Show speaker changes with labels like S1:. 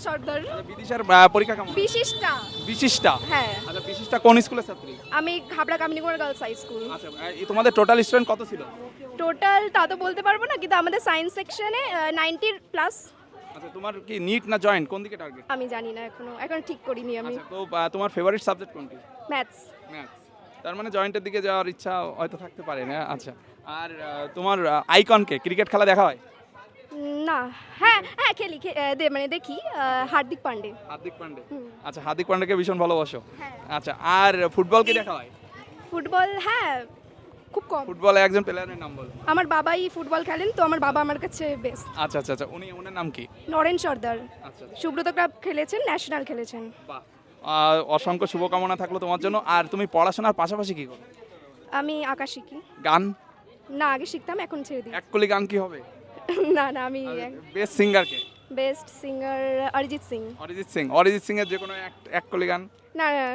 S1: সর্দার।
S2: আচ্ছা, বিদিশার পরীক্ষা কেমন?
S1: বিশিষ্টা।
S2: বিশিষ্টা?
S1: হ্যাঁ,
S2: আচ্ছা, বিশিষ্টা কোন স্কুলের ছাত্রী?
S1: আমি ঘাবড়া কামিনী কুমার গার্লস হাই স্কুল।
S2: আচ্ছা, তোমাদের টোটাল স্টুডেন্ট কত ছিল?
S1: টোটাল তা তো বলতে পারবো না, কিন্তু আমাদের সায়েন্স সেকশনে 90+।
S2: আচ্ছা, তোমার কি নিট না জয়েন্ট, কোন দিকে টার্গেট?
S1: আমি জানি না, এখন ঠিক করিনি আমি।
S2: আচ্ছা, তো তোমার ফেভারিট সাবজেক্ট কোনটি?
S1: ম্যাথস।
S2: ম্যাথস। তার মানে জয়েন্টের দিকে যাওয়ার ইচ্ছা হয়তো থাকতে পারে না। আচ্ছা, আর তোমার আইকনকে ক্রিকেট খেলা দেখা হয়?
S1: না, হ্যাঁ হ্যাঁ খেলি, মানে দেখি হার্দিক পান্ডে।
S2: হার্দিক পান্ডে।
S1: হুম।
S2: আচ্ছা, হার্দিক পান্ডেকে ভীষণ ভালোবাসো?
S1: হ্যাঁ।
S2: আচ্ছা, আর ফুটবল কি দেখা হয়?
S1: ফুটবল, হ্যাঁ খুব কম।
S2: ফুটবলে একজন প্লেয়ারের নাম বলো।
S1: আমার বাবাই ফুটবল খেলেন, তো আমার বাবা আমার কাছে বেস্ট।
S2: আচ্ছা আচ্ছা আচ্ছা, ওনার নাম কি?
S1: নরেন সর্দার।
S2: আচ্ছা,
S1: সুব্রত ক্লাব খেলেছেন, ন্যাশনাল খেলেছেন।
S2: বাহ। অসংখ্য শুভকামনা থাকলো তোমার জন্য। আর তুমি পড়াশোনার পাশাপাশি কি করো?
S1: আমি আঁকা শিখি।
S2: গান?
S1: না, আগে শিখতাম, এখন ছেড়ে দিই।
S2: এক কলি গান কি হবে?
S1: না না, আমি
S2: বেস্ট সিঙ্গার কে?
S1: Best singer Arijit Singh.
S2: অরিজিৎ সিং। অরিজিৎ সিং এর যে কোনো এক কলি গান?
S1: না না, না,